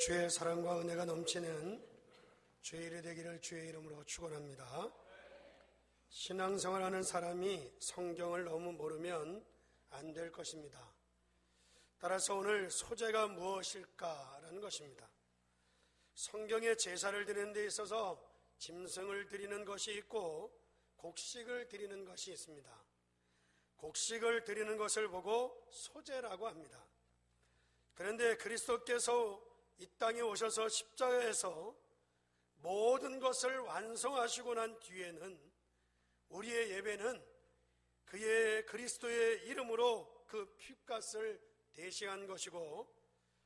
주의 사랑과 은혜가 넘치는 주일이 되기를 주의 이름으로 축원합니다. 신앙생활하는 사람이 성경을 너무 모르면 안 될 것입니다. 따라서 오늘 소재가 무엇일까라는 것입니다. 성경에 제사를 드리는 데 있어서 짐승을 드리는 것이 있고 곡식을 드리는 것이 있습니다. 곡식을 드리는 것을 보고 소제라고 합니다. 그런데 그리스도께서 이 땅에 오셔서 십자가에서 모든 것을 완성하시고 난 뒤에는 우리의 예배는 그의 그리스도의 이름으로 그 피값을 대신한 것이고,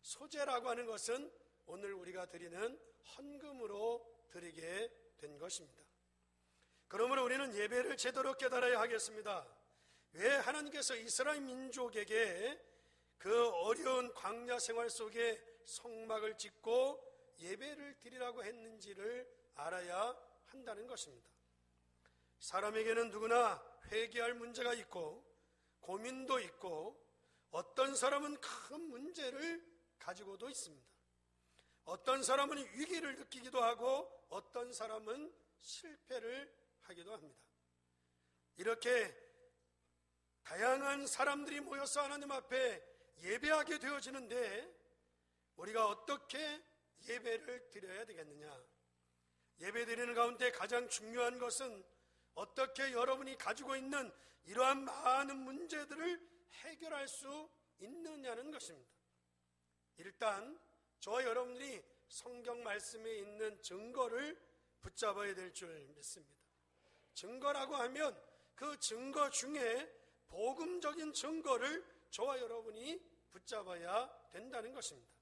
소제라고 하는 것은 오늘 우리가 드리는 헌금으로 드리게 된 것입니다. 그러므로 우리는 예배를 제대로 깨달아야 하겠습니다. 왜 하나님께서 이스라엘 민족에게 그 어려운 광야 생활 속에 성막을 짓고 예배를 드리라고 했는지를 알아야 한다는 것입니다. 사람에게는 누구나 회개할 문제가 있고 고민도 있고, 어떤 사람은 큰 문제를 가지고도 있습니다. 어떤 사람은 위기를 느끼기도 하고 어떤 사람은 실패를 하기도 합니다. 이렇게 다양한 사람들이 모여서 하나님 앞에 예배하게 되어지는데 우리가 어떻게 예배를 드려야 되겠느냐? 예배 드리는 가운데 가장 중요한 것은 어떻게 여러분이 가지고 있는 이러한 많은 문제들을 해결할 수 있느냐는 것입니다. 일단 저와 여러분들이 성경 말씀에 있는 증거를 붙잡아야 될 줄 믿습니다. 증거라고 하면 그 증거 중에 복음적인 증거를 저와 여러분이 붙잡아야 된다는 것입니다.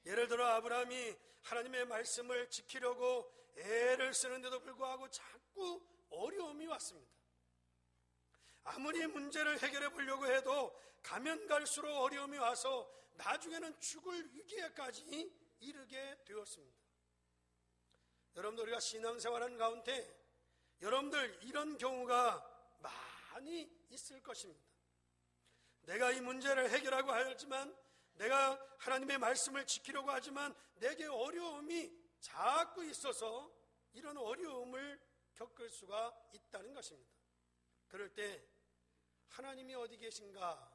예를 들어 아브라함이 하나님의 말씀을 지키려고 애를 쓰는데도 불구하고 자꾸 어려움이 왔습니다. 아무리 문제를 해결해 보려고 해도 가면 갈수록 어려움이 와서 나중에는 죽을 위기에까지 이르게 되었습니다. 여러분들, 우리가 신앙생활하는 가운데 여러분들 이런 경우가 많이 있을 것입니다. 내가 이 문제를 해결하고 하지만, 내가 하나님의 말씀을 지키려고 하지만 내게 어려움이 자꾸 있어서 이런 어려움을 겪을 수가 있다는 것입니다. 그럴 때 하나님이 어디 계신가,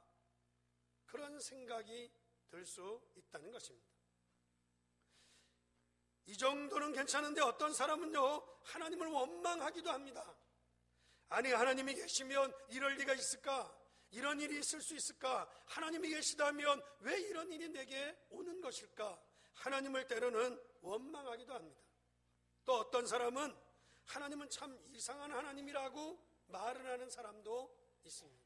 그런 생각이 들 수 있다는 것입니다. 이 정도는 괜찮은데 어떤 사람은요, 하나님을 원망하기도 합니다. 아니, 하나님이 계시면 이럴 리가 있을까? 이런 일이 있을 수 있을까? 하나님이 계시다면 왜 이런 일이 내게 오는 것일까? 하나님을 때로는 원망하기도 합니다. 또 어떤 사람은 하나님은 참 이상한 하나님이라고 말을 하는 사람도 있습니다.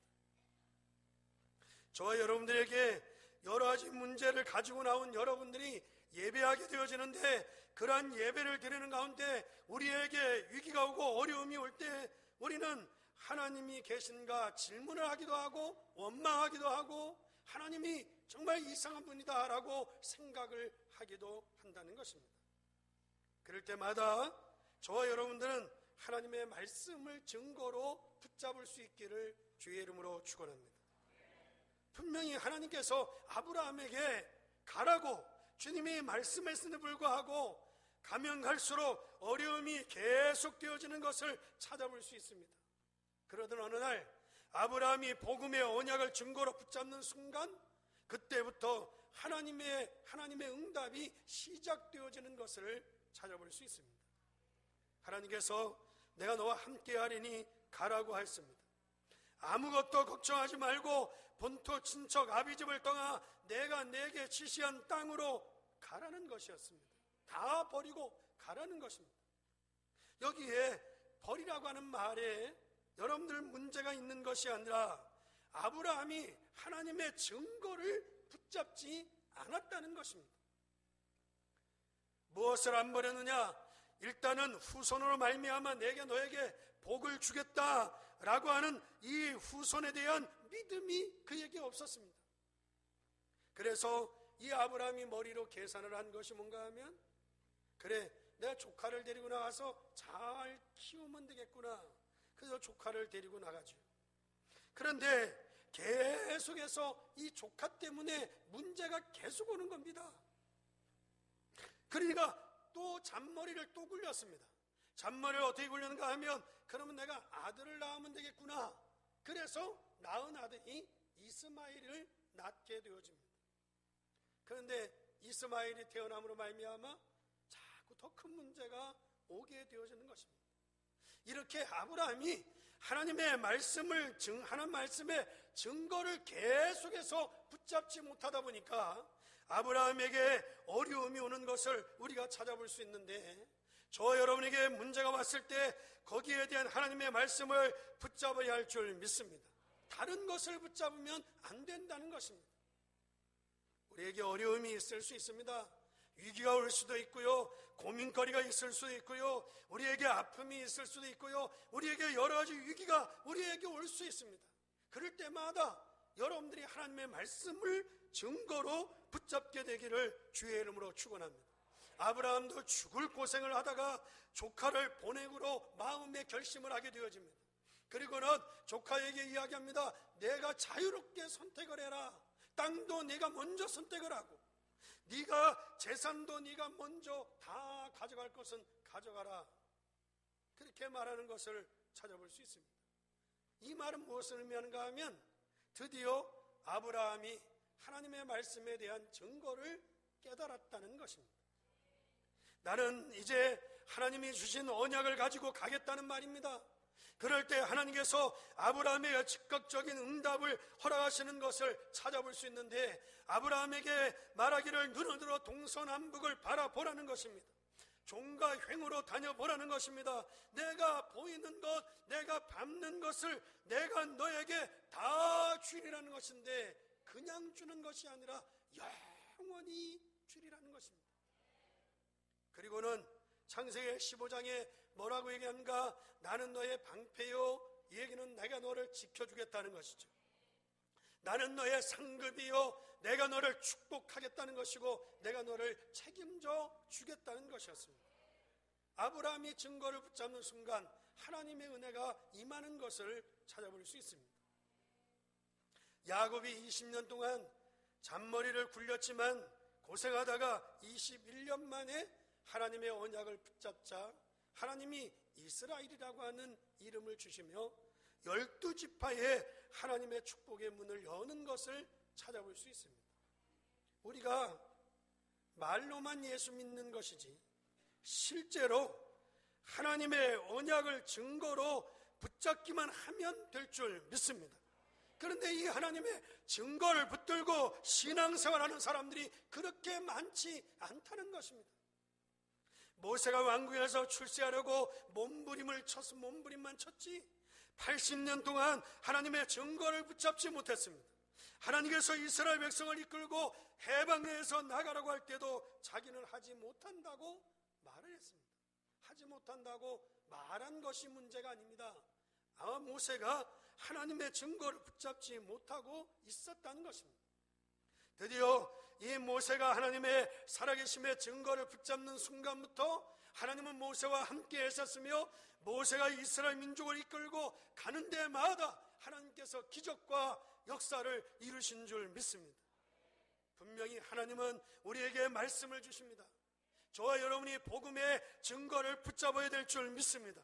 저와 여러분들에게 여러 가지 문제를 가지고 나온 여러분들이 예배하게 되어지는데, 그러한 예배를 드리는 가운데 우리에게 위기가 오고 어려움이 올 때 우리는 하나님이 계신가 질문을 하기도 하고 원망하기도 하고, 하나님이 정말 이상한 분이다 라고 생각을 하기도 한다는 것입니다. 그럴 때마다 저와 여러분들은 하나님의 말씀을 증거로 붙잡을 수 있기를 주의 이름으로 축원합니다. 분명히 하나님께서 아브라함에게 가라고 주님이 말씀했음에도 불구하고 가면 갈수록 어려움이 계속되어지는 것을 찾아볼 수 있습니다. 그러던 어느 날 아브라함이 복음의 언약을 증거로 붙잡는 순간, 그때부터 하나님의 응답이 시작되어지는 것을 찾아볼 수 있습니다. 하나님께서 내가 너와 함께하리니 가라고 했습니다. 아무것도 걱정하지 말고 본토 친척 아비집을 떠나 내가 내게 지시한 땅으로 가라는 것이었습니다. 다 버리고 가라는 것입니다. 여기에 버리라고 하는 말에 여러분들 문제가 있는 것이 아니라 아브라함이 하나님의 증거를 붙잡지 않았다는 것입니다. 무엇을 안 버렸느냐? 일단은 후손으로 말미암아 내게 너에게 복을 주겠다라고 하는 이 후손에 대한 믿음이 그에게 없었습니다. 그래서 이 아브라함이 머리로 계산을 한 것이 뭔가 하면, 그래, 내가 조카를 데리고 나가서 잘 키우면 되겠구나. 그래서 조카를 데리고 나가죠. 그런데 계속해서 이 조카 때문에 문제가 계속 오는 겁니다. 그러니까 또 잔머리를 또 굴렸습니다. 잔머리를 어떻게 굴렸는가 하면, 그러면 내가 아들을 낳으면 되겠구나. 그래서 낳은 아들이 이스마엘을 낳게 되어집니다. 그런데 이스마엘이 태어남으로 말미암아 자꾸 더 큰 문제가 오게 되어지는 것입니다. 이렇게 아브라함이 하나님의 말씀의 증거를 계속해서 붙잡지 못하다 보니까 아브라함에게 어려움이 오는 것을 우리가 찾아볼 수 있는데, 저와 여러분에게 문제가 왔을 때 거기에 대한 하나님의 말씀을 붙잡아야 할 줄 믿습니다. 다른 것을 붙잡으면 안 된다는 것입니다. 우리에게 어려움이 있을 수 있습니다. 위기가 올 수도 있고요, 고민거리가 있을 수도 있고요, 우리에게 아픔이 있을 수도 있고요, 우리에게 여러 가지 위기가 우리에게 올 수 있습니다. 그럴 때마다 여러분들이 하나님의 말씀을 증거로 붙잡게 되기를 주의 이름으로 축원합니다. 아브라함도 죽을 고생을 하다가 조카를 보내기로 마음의 결심을 하게 되어집니다. 그리고는 조카에게 이야기합니다. 내가 자유롭게 선택을 해라. 땅도 네가 먼저 선택을 하고, 네가 재산도 네가 먼저 다 가져갈 것은 가져가라. 그렇게 말하는 것을 찾아볼 수 있습니다. 이 말은 무엇을 의미하는가 하면, 드디어 아브라함이 하나님의 말씀에 대한 증거를 깨달았다는 것입니다. 나는 이제 하나님이 주신 언약을 가지고 가겠다는 말입니다. 그럴 때 하나님께서 아브라함에게 즉각적인 응답을 허락하시는 것을 찾아볼 수 있는데, 아브라함에게 말하기를 눈을 들어 동서남북을 바라보라는 것입니다. 종과 횡으로 다녀보라는 것입니다. 내가 보이는 것, 내가 밟는 것을 내가 너에게 다 주리라는 것인데, 그냥 주는 것이 아니라 영원히 주리라는 것입니다. 그리고는 창세기 15장에 뭐라고 얘기하는가? 나는 너의 방패요, 이 얘기는 내가 너를 지켜주겠다는 것이죠. 나는 너의 상급이요, 내가 너를 축복하겠다는 것이고, 내가 너를 책임져 주겠다는 것이었습니다. 아브라함이 증거를 붙잡는 순간 하나님의 은혜가 임하는 것을 찾아볼 수 있습니다. 야곱이 20년 동안 잔머리를 굴렸지만 고생하다가 21년 만에 하나님의 언약을 붙잡자 하나님이 이스라엘이라고 하는 이름을 주시며 12지파에 하나님의 축복의 문을 여는 것을 찾아볼 수 있습니다. 우리가 말로만 예수 믿는 것이지 실제로 하나님의 언약을 증거로 붙잡기만 하면 될 줄 믿습니다. 그런데 이 하나님의 증거를 붙들고 신앙생활하는 사람들이 그렇게 많지 않다는 것입니다. 모세가 왕궁에서 출세하려고 몸부림만 쳤지 80년 동안 하나님의 증거를 붙잡지 못했습니다. 하나님께서 이스라엘 백성을 이끌고 해방에서 나가라고 할 때도 자기는 하지 못한다고 말을 했습니다. 하지 못한다고 말한 것이 문제가 아닙니다. 아마 모세가 하나님의 증거를 붙잡지 못하고 있었다는 것입니다. 드디어 이 모세가 하나님의 살아계심의 증거를 붙잡는 순간부터 하나님은 모세와 함께 있었으며, 모세가 이스라엘 민족을 이끌고 가는 데마다 하나님께서 기적과 역사를 이루신 줄 믿습니다. 분명히 하나님은 우리에게 말씀을 주십니다. 저와 여러분이 복음의 증거를 붙잡아야 될 줄 믿습니다.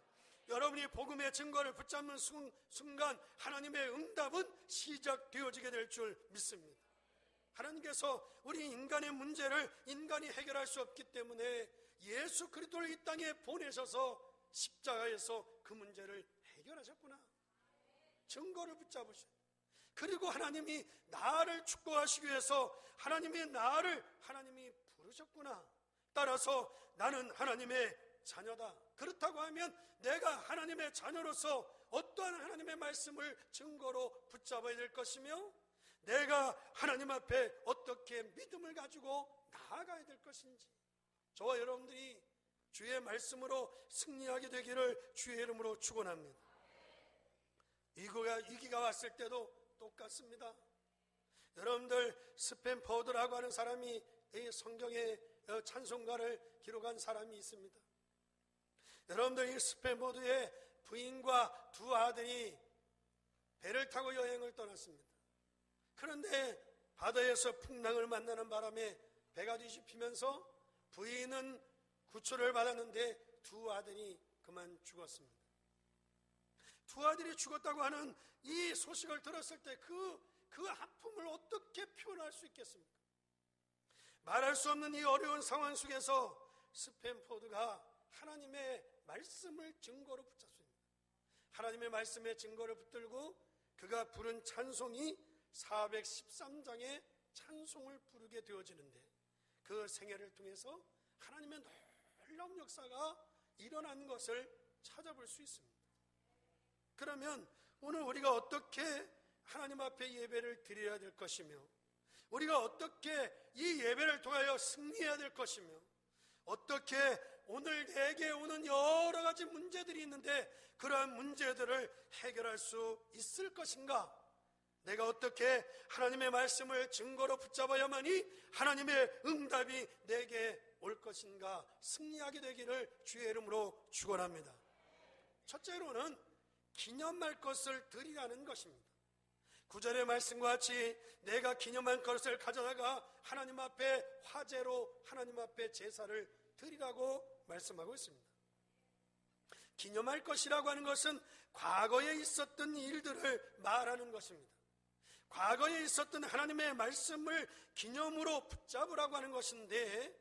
여러분이 복음의 증거를 붙잡는 순간 하나님의 응답은 시작되어지게 될 줄 믿습니다. 하나님께서 우리 인간의 문제를 인간이 해결할 수 없기 때문에 예수 그리스도를 이 땅에 보내셔서 십자가에서 그 문제를 해결하셨구나. 증거를 붙잡으셔. 그리고 하나님이 나를 축복하시기 위해서 하나님이 부르셨구나. 따라서 나는 하나님의 자녀다. 그렇다고 하면 내가 하나님의 자녀로서 어떠한 하나님의 말씀을 증거로 붙잡아야 될 것이며, 내가 하나님 앞에 어떻게 믿음을 가지고 나아가야 될 것인지, 저와 여러분들이 주의 말씀으로 승리하게 되기를 주의 이름으로 축원합니다. 위기가 왔을 때도 똑같습니다. 여러분들 스탠포드라고 하는 사람이 이 성경의 찬송가를 기록한 사람이 있습니다. 여러분들 이 스탠포드의 부인과 두 아들이 배를 타고 여행을 떠났습니다. 그런데 바다에서 풍랑을 만나는 바람에 배가 뒤집히면서 부인은 구출을 받았는데 두 아들이 그만 죽었습니다. 두 아들이 죽었다고 하는 이 소식을 들었을 때 그 아픔을 어떻게 표현할 수 있겠습니까? 말할 수 없는 이 어려운 상황 속에서 스탠포드가 하나님의 말씀을 증거로 붙잡습니다. 하나님의 말씀의 증거를 붙들고 그가 부른 찬송이 413장의 찬송을 부르게 되어지는데, 그 생애를 통해서 하나님의 놀라운 역사가 일어난 것을 찾아볼 수 있습니다. 그러면 오늘 우리가 어떻게 하나님 앞에 예배를 드려야 될 것이며, 우리가 어떻게 이 예배를 통하여 승리해야 될 것이며, 어떻게 오늘 내게 오는 여러 가지 문제들이 있는데 그러한 문제들을 해결할 수 있을 것인가? 내가 어떻게 하나님의 말씀을 증거로 붙잡아야만이 하나님의 응답이 내게 올 것인가? 승리하게 되기를 주의 이름으로 축원합니다. 첫째로는 기념할 것을 드리라는 것입니다. 구절의 말씀과 같이 내가 기념할 것을 가져다가 하나님 앞에 화제로 하나님 앞에 제사를 드리라고 말씀하고 있습니다. 기념할 것이라고 하는 것은 과거에 있었던 일들을 말하는 것입니다. 과거에 있었던 하나님의 말씀을 기념으로 붙잡으라고 하는 것인데,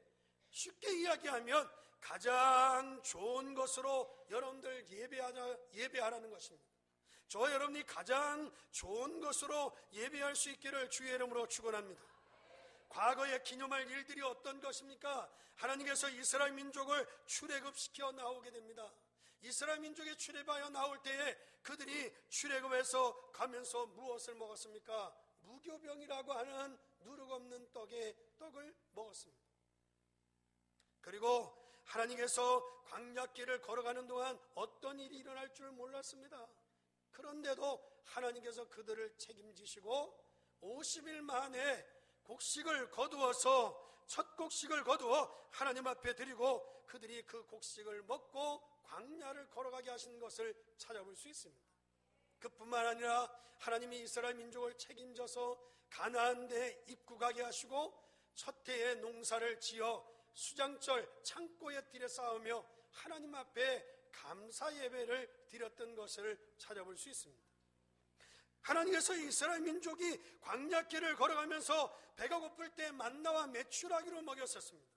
쉽게 이야기하면 가장 좋은 것으로 여러분들 예배하라는 것입니다. 저와 여러분이 가장 좋은 것으로 예배할 수 있기를 주의 이름으로 축원합니다. 과거에 기념할 일들이 어떤 것입니까? 하나님께서 이스라엘 민족을 출애굽시켜 나오게 됩니다. 이스라엘 민족이 출애굽하여 나올 때에 그들이 출애굽해서 가면서 무엇을 먹었습니까? 무교병이라고 하는 누룩 없는 떡을 먹었습니다. 그리고 하나님께서 광야길을 걸어가는 동안 어떤 일이 일어날 줄 몰랐습니다. 그런데도 하나님께서 그들을 책임지시고 50일 만에 곡식을 거두어서 첫 곡식을 거두어 하나님 앞에 드리고 그들이 그 곡식을 먹고 광야를 걸어가게 하신 것을 찾아볼 수 있습니다. 그뿐만 아니라 하나님이 이스라엘 민족을 책임져서 가나안 대에 입국하게 하시고 첫 해에 농사를 지어 수장절 창고에 들여 쌓으며 하나님 앞에 감사 예배를 드렸던 것을 찾아볼 수 있습니다. 하나님께서 이스라엘 민족이 광야길을 걸어가면서 배가 고플 때 만나와 메추라기로 먹였었습니다.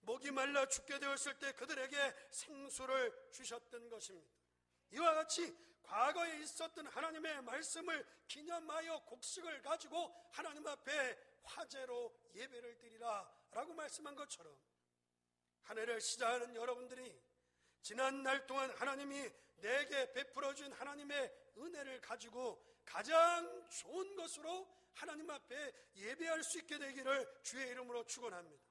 목이 말라 죽게 되었을 때 그들에게 생수를 주셨던 것입니다. 이와 같이 과거에 있었던 하나님의 말씀을 기념하여 곡식을 가지고 하나님 앞에 화제로 예배를 드리라 라고 말씀한 것처럼, 한 해를 시작하는 여러분들이 지난 날 동안 하나님이 내게 베풀어 준 하나님의 은혜를 가지고 가장 좋은 것으로 하나님 앞에 예배할 수 있게 되기를 주의 이름으로 축원합니다.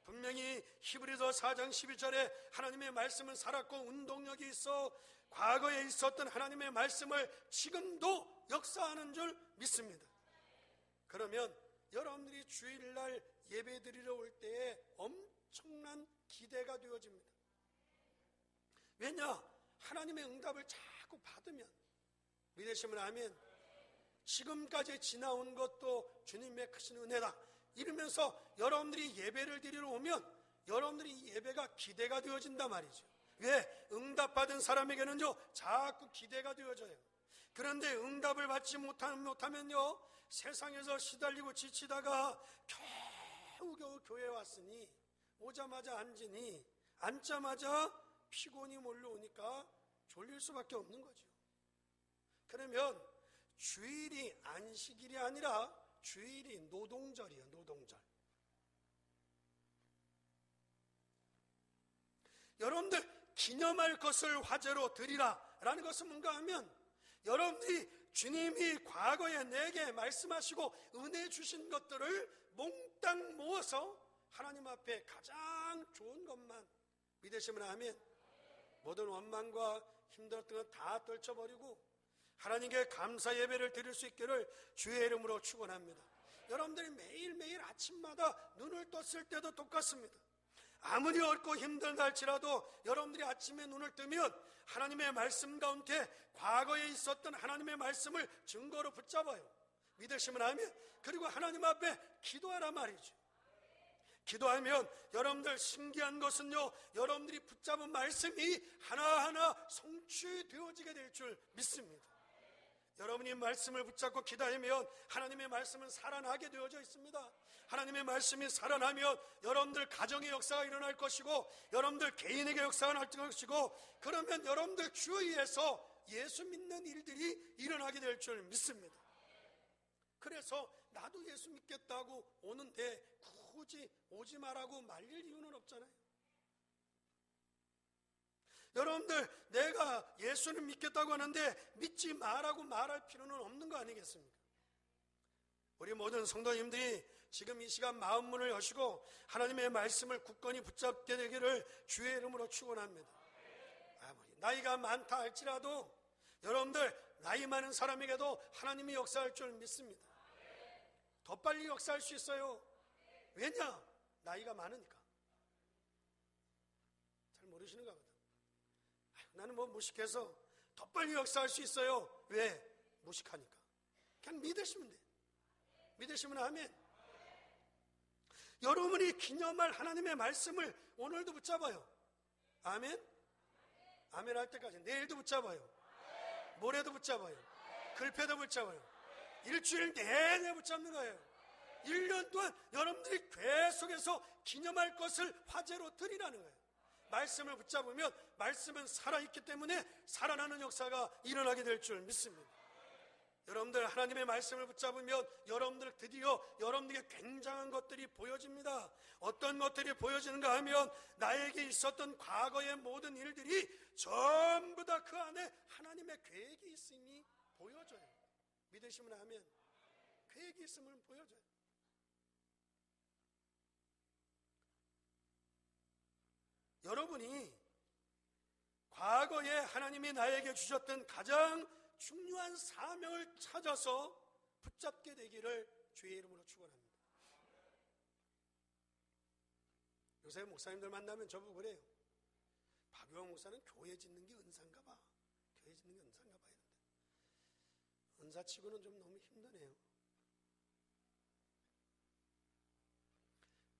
분명히 히브리서 4장 12절에 하나님의 말씀은 살았고 운동력이 있어 과거에 있었던 하나님의 말씀을 지금도 역사하는 줄 믿습니다. 그러면 여러분들이 주일날 예배 드리러 올 때에 엄청난 기대가 되어집니다. 왜냐? 하나님의 응답을 자꾸 받으면, 믿으시면 아멘. 지금까지 지나온 것도 주님의 크신 은혜다 이러면서 여러분들이 예배를 드리러 오면 여러분들이 예배가 기대가 되어진단 말이죠. 왜? 응답받은 사람에게는요 자꾸 기대가 되어져요. 그런데 응답을 받지 못하면요 세상에서 시달리고 지치다가 겨우겨우 교회에 왔으니 오자마자 앉자마자 피곤이 몰려오니까 졸릴 수밖에 없는 거죠. 그러면 주일이 안식일이 아니라 주일이 노동절이에요. 노동절. 여러분들 기념할 것을 화제로 드리라 라는 것은 뭔가 하면, 여러분들이 주님이 과거에 내게 말씀하시고 은혜 주신 것들을 몽땅 모아서 하나님 앞에 가장 좋은 것만, 믿으시면 아멘. 모든 원망과 힘들었던 것 다 떨쳐버리고 하나님께 감사 예배를 드릴 수 있기를 주의 이름으로 축원합니다. 여러분들이 매일매일 아침마다 눈을 떴을 때도 똑같습니다. 아무리 어렵고 힘들다 할지라도 여러분들이 아침에 눈을 뜨면 하나님의 말씀 가운데 과거에 있었던 하나님의 말씀을 증거로 붙잡아요. 믿으시면 아멘. 그리고 하나님 앞에 기도하란 말이죠. 기도하면 여러분들 신기한 것은요, 여러분들이 붙잡은 말씀이 하나하나 성취되어지게 될 줄 믿습니다. 여러분이 말씀을 붙잡고 기도하면 하나님의 말씀은 살아나게 되어져 있습니다. 하나님의 말씀이 살아나면 여러분들 가정의 역사가 일어날 것이고, 여러분들 개인에게 역사가 날 것이고, 그러면 여러분들 주위에서 예수 믿는 일들이 일어나게 될 줄 믿습니다. 그래서 나도 예수 믿겠다고 오는데 굳이 오지 말라고 말릴 이유는 없잖아요. 여러분들, 내가 예수는 믿겠다고 하는데 믿지 마라고 말할 필요는 없는 거 아니겠습니까? 우리 모든 성도님들이 지금 이 시간 마음문을 여시고 하나님의 말씀을 굳건히 붙잡게 되기를 주의 이름으로 축원합니다. 아무리 나이가 많다 할지라도 여러분들, 나이 많은 사람에게도 하나님이 역사할 줄 믿습니다. 더 빨리 역사할 수 있어요. 왜냐? 나이가 많으니까. 잘 모르시는가 보다. 나는 뭐 무식해서 더 빨리 역사할 수 있어요. 왜? 무식하니까. 그냥 믿으시면 돼. 믿으시면 아멘. 여러분이 기념할 하나님의 말씀을 오늘도 붙잡아요. 아멘. 아멘 할 때까지 내일도 붙잡아요. 모레도 붙잡아요. 글패도 붙잡아요. 일주일 내내 붙잡는 거예요. 1년 동안 여러분들이 계속해서 기념할 것을 화제로 드리라는 거예요. 말씀을 붙잡으면 말씀은 살아있기 때문에 살아나는 역사가 일어나게 될 줄 믿습니다. 여러분들, 하나님의 말씀을 붙잡으면 여러분들 드디어 여러분들에게 굉장한 것들이 보여집니다. 어떤 것들이 보여지는가 하면 나에게 있었던 과거의 모든 일들이 전부 다 그 안에 하나님의 계획이 있음이 보여져요. 믿으시면 하면 계획이 있음을 보여줘요. 여러분이 과거에 하나님이 나에게 주셨던 가장 중요한 사명을 찾아서 붙잡게 되기를 주의 이름으로 축원합니다. 요새 목사님들 만나면 저보고 그래요. 박유영 목사는 교회 짓는 게 은사인가 봐. 교회 짓는 게 은사인가 봐. 이런데 은사치고는 좀 너무 힘드네요.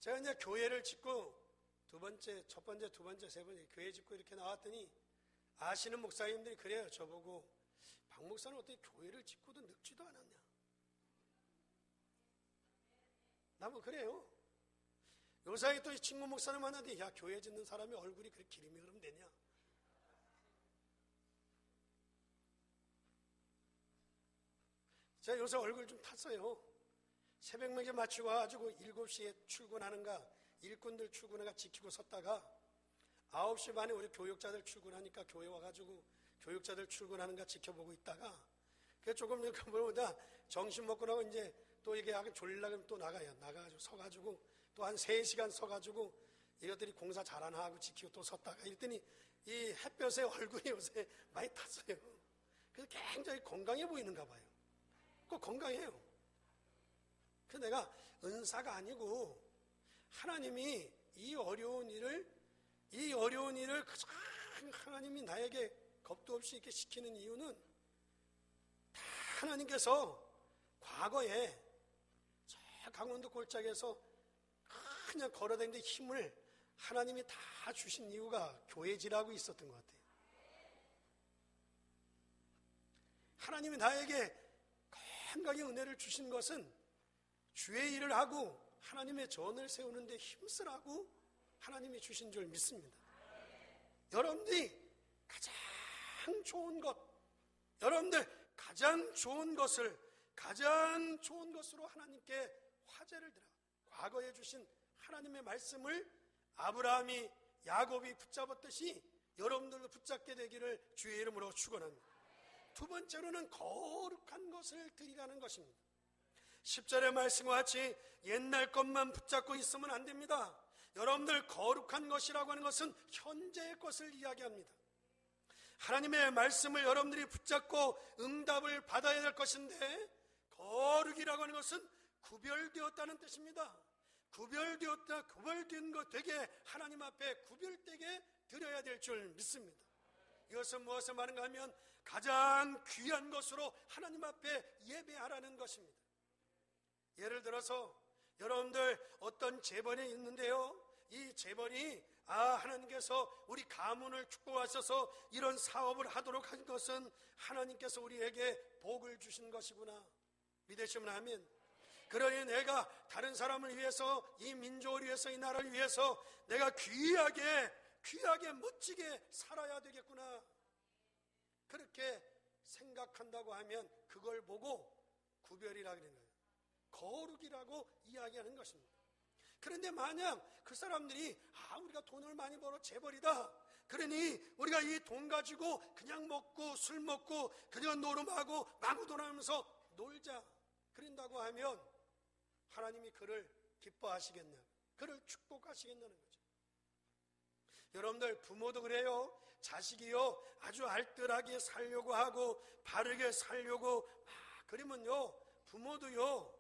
제가 이제 교회를 짓고 첫 번째, 두 번째, 세 번째 교회 짓고 이렇게 나왔더니 아시는 목사님들이 그래요. 저보고 박 목사는 어떻게 교회를 짓고도 늙지도 않았냐. 나뭐 그래요. 요사이 또 친구 목사를 만나더니 야, 교회 짓는 사람이 얼굴이 그렇게 기름이 흐르면 되냐. 제가 요새 얼굴 좀 탔어요. 새벽녘에 맞추고 와가지고 7시에 출근하는가, 일꾼들 출근해가 지키고 섰다가 9시 반에 우리 교육자들 출근하니까 교회 와가지고 교육자들 출근하는가 지켜보고 있다가 조금 이렇게 보다 정신 먹고 나고 이제 또 이게 약간 졸리려면 또 나가가지고 서가지고 또 한 3시간 서가지고 이것들이 공사 잘하나 하고 지키고 또 섰다가 이랬더니 이 햇볕에 얼굴이 요새 많이 탔어요. 그래서 굉장히 건강해 보이는가 봐요. 꼭 건강해요. 그래서 내가 은사가 아니고 하나님이 이 어려운 일을 가장 하나님이 나에게 겁도 없이 이렇게 시키는 이유는 다 하나님께서 과거에 저 강원도 골짜기에서 그냥 걸어다니는데 힘을 하나님이 다 주신 이유가 교회지라고 있었던 것 같아요. 하나님이 나에게 건강의 은혜를 주신 것은 주의 일을 하고 하나님의 전을 세우는데 힘쓰라고 하나님이 주신 줄 믿습니다. 여러분들이 가장 좋은 것, 여러분들 가장 좋은 것으로 하나님께 화제를 드려 과거에 주신 하나님의 말씀을 아브라함이 야곱이 붙잡았듯이 여러분들도 붙잡게 되기를 주의 이름으로 축원합니다. 두 번째로는 거룩한 것을 드리라는 것입니다. 10절의 말씀과 같이 옛날 것만 붙잡고 있으면 안 됩니다. 여러분들 거룩한 것이라고 하는 것은 현재의 것을 이야기합니다. 하나님의 말씀을 여러분들이 붙잡고 응답을 받아야 될 것인데 거룩이라고 하는 것은 구별되었다는 뜻입니다. 구별된 것 되게 하나님 앞에 구별되게 드려야 될 줄 믿습니다. 이것은 무엇을 말하는가 하면 가장 귀한 것으로 하나님 앞에 예배하라는 것입니다. 예를 들어서 여러분들 어떤 어떤 재벌이 있는데요, 이 재벌이 하나님께서 우리 가문을 축복하셔서 이런 사업을 하도록 한 것은 하나님께서 우리에게 복을 주신 것이구나. 믿으시면 아멘. 그러니 내가 다른 사람을 위해서, 이 민족을 위해서, 이 나라를 위해서 내가 귀하게 멋지게 살아야 되겠구나. 그렇게 생각한다고 하면 그걸 보고 구별이라 그러는 거예요. 거룩이라고 이야기하는 것입니다. 그런데 만약 그 사람들이 우리가 돈을 많이 벌어 재벌이다, 그러니 우리가 이 돈 가지고 그냥 먹고 술 먹고 그냥 노름하고 마구 돌아가면서 놀자, 그런다고 하면 하나님이 그를 기뻐하시겠냐, 그를 축복하시겠냐는 거죠. 여러분들, 부모도 그래요. 자식이요 아주 알뜰하게 살려고 하고 바르게 살려고 그러면요, 부모도요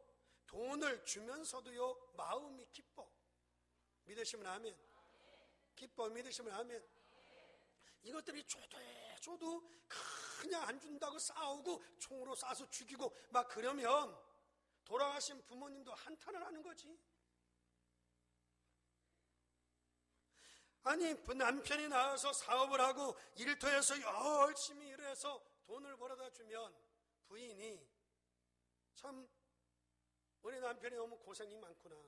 돈을 주면서도요 마음이 기뻐. 믿으시면 아멘. 기뻐. 믿으시면 아멘. 이것들이 줘도 그냥 안 준다고 싸우고 총으로 쏴서 죽이고 막 그러면 돌아가신 부모님도 한탄을 하는 거지. 아니, 남편이 나와서 사업을 하고 일터에서 열심히 일해서 돈을 벌어다 주면 부인이 참 우리 남편이 너무 고생이 많구나,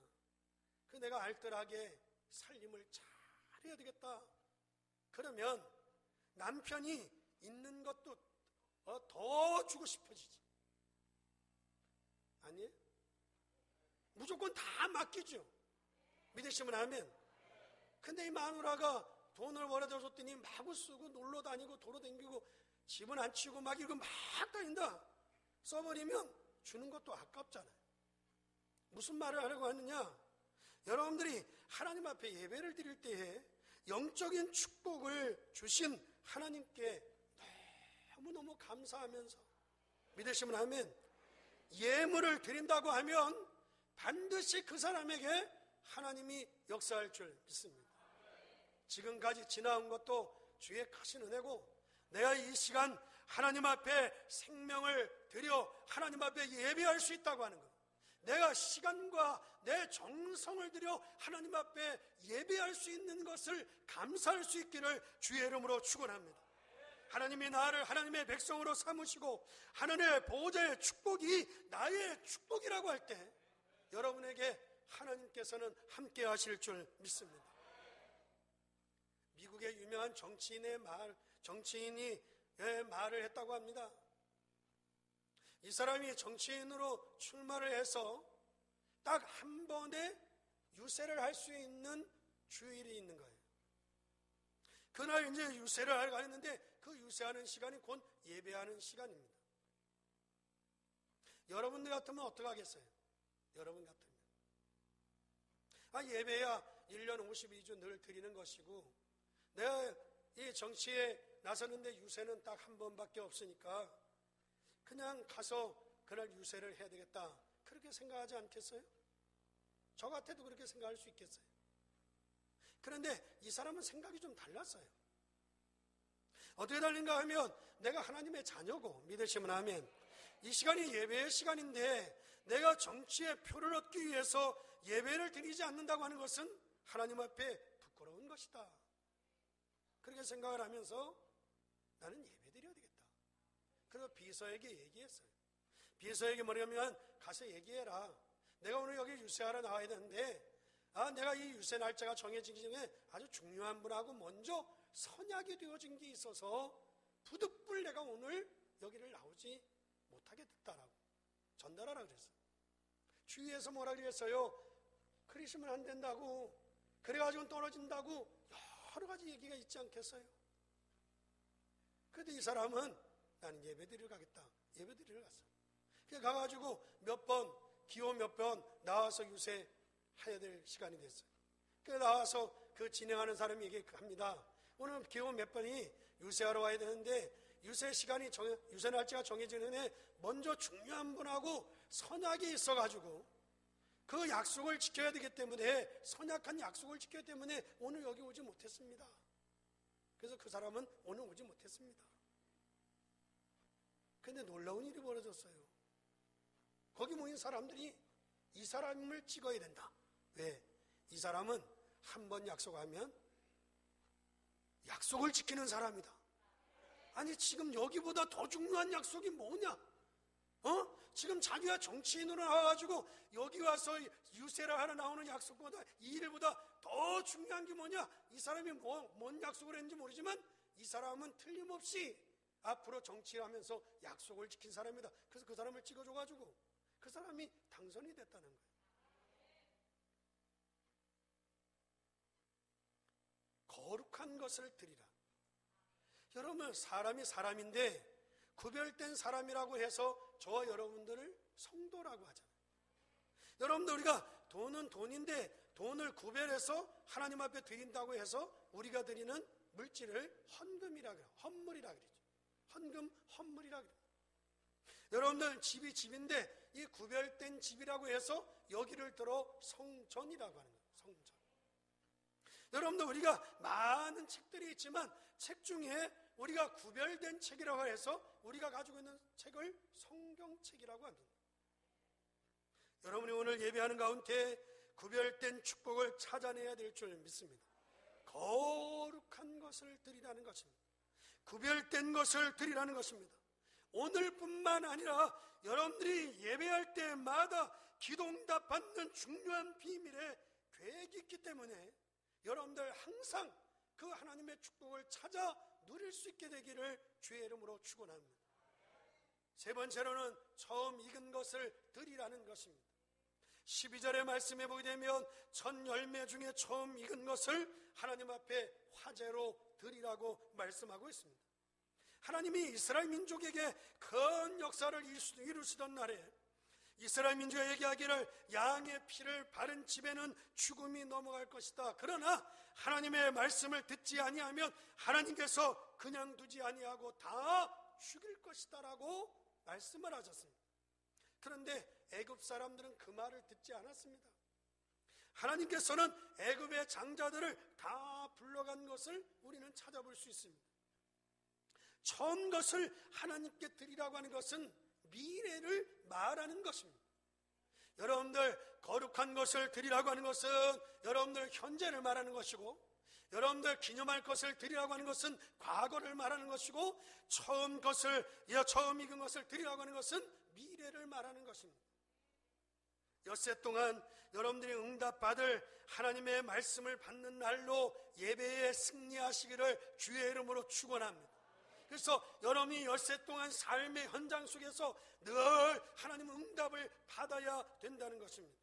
내가 알뜰하게 살림을 잘해야 되겠다, 그러면 남편이 있는 것도 더 주고 싶어지지. 아니에요? 무조건 다 맡기죠. 믿으시면 아멘. 근데 이 마누라가 돈을 벌어다 줬더니 마구 쓰고 놀러 다니고 도로 다니고 집은 안 치우고 막 이러고 막 다닌다. 써버리면 주는 것도 아깝잖아요. 무슨 말을 하려고 하느냐, 여러분들이 하나님 앞에 예배를 드릴 때에 영적인 축복을 주신 하나님께 너무너무 감사하면서, 믿으시면 아멘, 예물을 드린다고 하면 반드시 그 사람에게 하나님이 역사할 줄 믿습니다. 지금까지 지나온 것도 주의 크신 은혜고, 내가 이 시간 하나님 앞에 생명을 드려 하나님 앞에 예배할 수 있다고 하는 것, 내가 시간과 내 정성을 들여 하나님 앞에 예배할 수 있는 것을 감사할 수 있기를 주의 이름으로 축원합니다. 하나님이 나를 하나님의 백성으로 삼으시고 하나님의 보호자의 축복이 나의 축복이라고 할 때 여러분에게 하나님께서는 함께 하실 줄 믿습니다. 미국의 유명한 정치인이 말을 했다고 합니다. 이 사람이 정치인으로 출마를 해서 딱 한 번에 유세를 할 수 있는 주일이 있는 거예요. 그날 이제 유세를 하러 가는데 그 유세하는 시간이 곧 예배하는 시간입니다. 여러분들 같으면 어떻게 하겠어요? 여러분 같으면 예배야 1년 52주 늘 드리는 것이고, 내가 이 정치에 나서는데 유세는 딱 한 번밖에 없으니까 그냥 가서 그날 유세를 해야 되겠다, 그렇게 생각하지 않겠어요? 저 같아도 그렇게 생각할 수 있겠어요? 그런데 이 사람은 생각이 좀 달랐어요. 어떻게 달린가 하면, 내가 하나님의 자녀고, 믿으시면 아멘, 이 시간이 예배의 시간인데 내가 정치의 표를 얻기 위해서 예배를 드리지 않는다고 하는 것은 하나님 앞에 부끄러운 것이다, 그렇게 생각을 하면서 나는 예배 드려야 되겠다. 그래서 비서에게 얘기했어요. 비서에게 뭐냐면, 가서 얘기해라. 내가 오늘 여기 유세하러 나와야 되는데 내가 이 유세 날짜가 정해지기 전에 아주 중요한 분하고 먼저 선약이 되어진 게 있어서 부득불 내가 오늘 여기를 나오지 못하게 됐다라고 전달하라 그랬어요. 주위에서 뭐라 그랬어요? 그러시면 안 된다고, 그래가지고 떨어진다고 여러 가지 얘기가 있지 않겠어요? 그런데 이 사람은 나는 예배 드리러 가겠다, 예배 드리러 갔어요. 그래서 가가지고 기호 몇 번 나와서 유세해야 될 시간이 됐어요. 그래서 나와서 그 진행하는 사람이 얘기합니다. 오늘 기호 몇 번이 유세하러 와야 되는데 유세 날짜가 정해지기 전에 먼저 중요한 분하고 선약이 있어가지고 그 약속을 지켜야 되기 때문에, 선약한 약속을 지켜야 되기 때문에 오늘 여기 오지 못했습니다. 그래서 그 사람은 오늘 오지 못했습니다. 근데 놀라운 일이 벌어졌어요. 거기 모인 사람들이 이 사람을 찍어야 된다. 왜? 이 사람은 한 번 약속하면 약속을 지키는 사람이다. 아니, 지금 여기보다 더 중요한 약속이 뭐냐? 지금 자기가 정치인으로 나와가지고 여기 와서 유세를 하러 나오는 약속보다, 이 일보다 더 중요한 게 뭐냐? 이 사람이 뭔 약속을 했는지 모르지만 이 사람은 틀림없이 앞으로 정치를 하면서 약속을 지킨 사람이다. 그래서 그 사람을 찍어줘가지고 그 사람이 당선이 됐다는 거예요. 거룩한 것을 드리라. 여러분, 사람이 사람인데 구별된 사람이라고 해서 저와 여러분들을 성도라고 하잖아요. 여러분들, 우리가 돈은 돈인데 돈을 구별해서 하나님 앞에 드린다고 해서 우리가 드리는 물질을 헌금이라 그래요. 헌물이라 그러죠. 헌금, 헌물이라 그래요. 여러분들, 집이 집인데 이 구별된 집이라고 해서 여기를 들어 성전이라고 하는 거예요. 성전. 여러분들, 우리가 많은 책들이 있지만 책 중에 우리가 구별된 책이라고 해서 우리가 가지고 있는 책을 성경책이라고 합니다. 여러분이 오늘 예배하는 가운데 구별된 축복을 찾아내야 될 줄 믿습니다. 거룩한 것을 드리라는 것입니다. 구별된 것을 드리라는 것입니다. 오늘뿐만 아니라 여러분들이 예배할 때마다 기도응답 받는 중요한 비밀의 계획이 있기 때문에 여러분들 항상 그 하나님의 축복을 찾아 누릴 수 있게 되기를 주의 이름으로 축원합니다. 세 번째로는 처음 익은 것을 드리라는 것입니다. 12절의 말씀에 보게 되면 첫 열매 중에 처음 익은 것을 하나님 앞에 화제로 드리라고 말씀하고 있습니다. 하나님이 이스라엘 민족에게 큰 역사를 이루시던 날에 이스라엘 민족에 얘기하기를 양의 피를 바른 집에는 죽음이 넘어갈 것이다. 그러나 하나님의 말씀을 듣지 아니하면 하나님께서 그냥 두지 아니하고 다 죽일 것이다 라고 말씀을 하셨습니다. 그런데 애굽 사람들은 그 말을 듣지 않았습니다. 하나님께서는 애굽의 장자들을 다 불러간 것을 우리는 찾아볼 수 있습니다. 처음 것을 하나님께 드리라고 하는 것은 미래를 말하는 것입니다. 여러분들, 거룩한 것을 드리라고 하는 것은 여러분들 현재를 말하는 것이고, 여러분들 기념할 것을 드리라고 하는 것은 과거를 말하는 것이고, 처음 익은 것을 드리라고 하는 것은 미래를 말하는 것입니다. 엿새 동안 여러분들이 응답받을 하나님의 말씀을 받는 날로 예배에 승리하시기를 주의 이름으로 축원합니다. 그래서 여러분이 엿새 동안 삶의 현장 속에서 늘 하나님의 응답을 받아야 된다는 것입니다.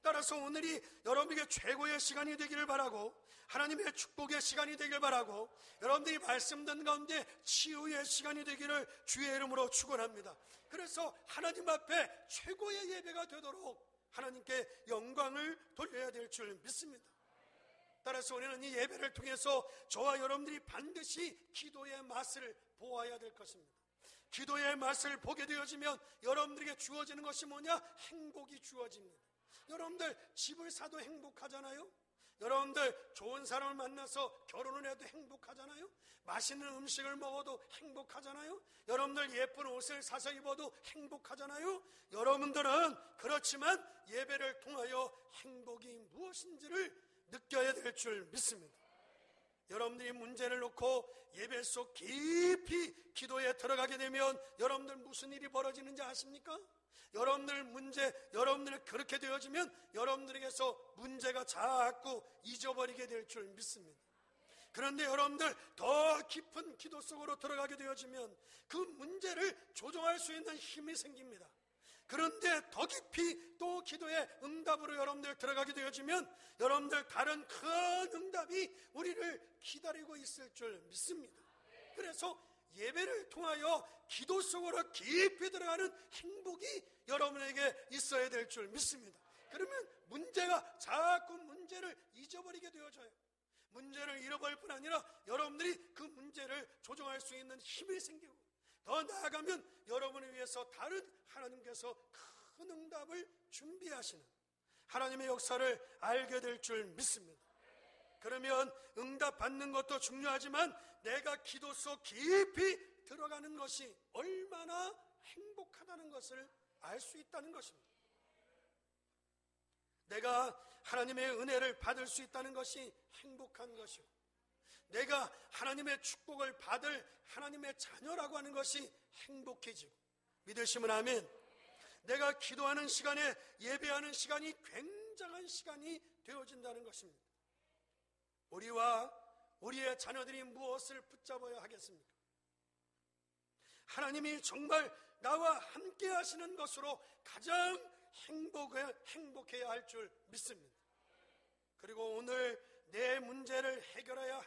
따라서 오늘이 여러분에게 최고의 시간이 되기를 바라고, 하나님의 축복의 시간이 되기를 바라고, 여러분들이 말씀 듣는 가운데 치유의 시간이 되기를 주의 이름으로 축원합니다. 그래서 하나님 앞에 최고의 예배가 되도록 하나님께 영광을 돌려야 될 줄 믿습니다. 따라서 우리는 이 예배를 통해서 저와 여러분들이 반드시 기도의 맛을 보아야 될 것입니다. 기도의 맛을 보게 되어지면 여러분들에게 주어지는 것이 뭐냐? 행복이 주어집니다. 여러분들, 집을 사도 행복하잖아요. 여러분들, 좋은 사람을 만나서 결혼을 해도 행복하잖아요. 맛있는 음식을 먹어도 행복하잖아요. 여러분들, 예쁜 옷을 사서 입어도 행복하잖아요. 여러분들은 그렇지만 예배를 통하여 행복이 무엇인지를 느껴야 될 줄 믿습니다. 여러분들이 문제를 놓고 예배 속 깊이 기도에 들어가게 되면 여러분들 무슨 일이 벌어지는지 아십니까? 여러분들 그렇게 되어지면 여러분들에게서 문제가 자꾸 잊어버리게 될 줄 믿습니다. 그런데 여러분들 더 깊은 기도 속으로 들어가게 되어지면 그 문제를 조정할 수 있는 힘이 생깁니다. 그런데 더 깊이 또 기도의 응답으로 여러분들 들어가게 되어지면 여러분들 다른 큰 응답이 우리를 기다리고 있을 줄 믿습니다. 그래서 예배를 통하여 기도 속으로 깊이 들어가는 행복이 여러분에게 있어야 될 줄 믿습니다. 그러면 자꾸 문제를 잊어버리게 되어져요. 문제를 잃어버릴 뿐 아니라 여러분들이 그 문제를 조정할 수 있는 힘이 생기고, 더 나아가면 여러분을 위해서 다른 하나님께서 큰 응답을 준비하시는 하나님의 역사를 알게 될 줄 믿습니다. 그러면 응답 받는 것도 중요하지만 내가 기도 속 깊이 들어가는 것이 얼마나 행복하다는 것을 알 수 있다는 것입니다. 내가 하나님의 은혜를 받을 수 있다는 것이 행복한 것이고, 내가 하나님의 축복을 받을 하나님의 자녀라고 하는 것이 행복해지고, 믿으시면 아멘. 내가 기도하는 시간에, 예배하는 시간이 굉장한 시간이 되어진다는 것입니다. 우리와 우리의 자녀들이 무엇을 붙잡아야 하겠습니까? 하나님이 정말 나와 함께 하시는 것으로 가장 행복해야 할 줄 믿습니다. 그리고 오늘 내 문제를 해결해야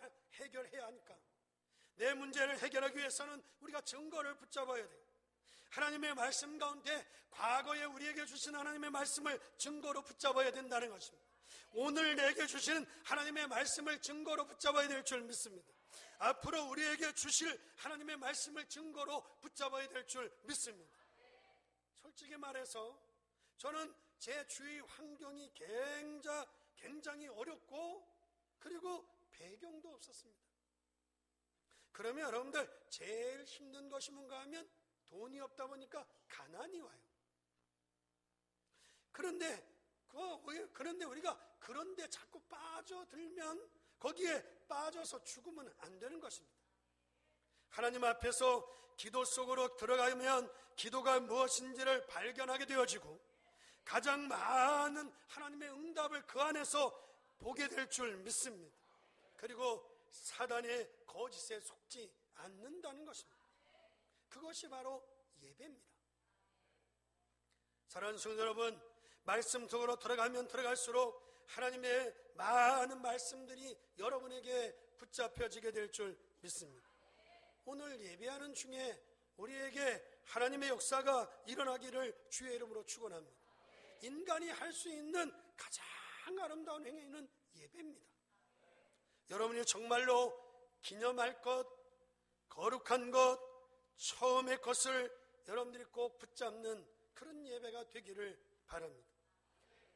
하니까, 내 문제를 해결하기 위해서는 우리가 증거를 붙잡아야 돼요. 하나님의 말씀 가운데 과거에 우리에게 주신 하나님의 말씀을 증거로 붙잡아야 된다는 것입니다. 오늘 내게 주시는 하나님의 말씀을 증거로 붙잡아야 될 줄 믿습니다. 앞으로 우리에게 주실 하나님의 말씀을 증거로 붙잡아야 될 줄 믿습니다. 솔직히 말해서 저는 제 주위 환경이 굉장히 어렵고, 그리고 배경도 없었습니다. 그러면 여러분들 제일 힘든 것이 뭔가 하면 돈이 없다 보니까 가난이 와요. 그런데 우리가 그런데 자꾸 빠져들면 거기에 빠져서 죽으면 안 되는 것입니다. 하나님 앞에서 기도 속으로 들어가면 기도가 무엇인지를 발견하게 되어지고, 가장 많은 하나님의 응답을 그 안에서 보게 될 줄 믿습니다. 그리고 사단의 거짓에 속지 않는다는 것입니다. 그것이 바로 예배입니다. 사랑하는 성도 여러분, 말씀 속으로 들어가면 들어갈수록 하나님의 많은 말씀들이 여러분에게 붙잡혀지게 될 줄 믿습니다. 오늘 예배하는 중에 우리에게 하나님의 역사가 일어나기를 주의 이름으로 축원합니다. 인간이 할 수 있는 가장 아름다운 행위는 예배입니다. 여러분이 정말로 기념할 것, 거룩한 것, 처음의 것을 여러분들이 꼭 붙잡는 그런 예배가 되기를 바랍니다.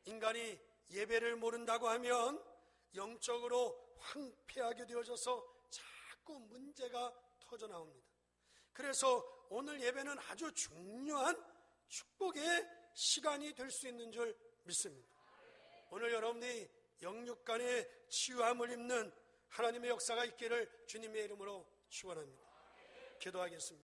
인간이 예배를 모른다고 하면 영적으로 황폐하게 되어져서 자꾸 문제가 터져 나옵니다. 그래서 오늘 예배는 아주 중요한 축복의 시간이 될 수 있는 줄 믿습니다. 오늘 여러분이 영육간의 치유함을 입는 하나님의 역사가 있기를 주님의 이름으로 축원합니다. 기도하겠습니다.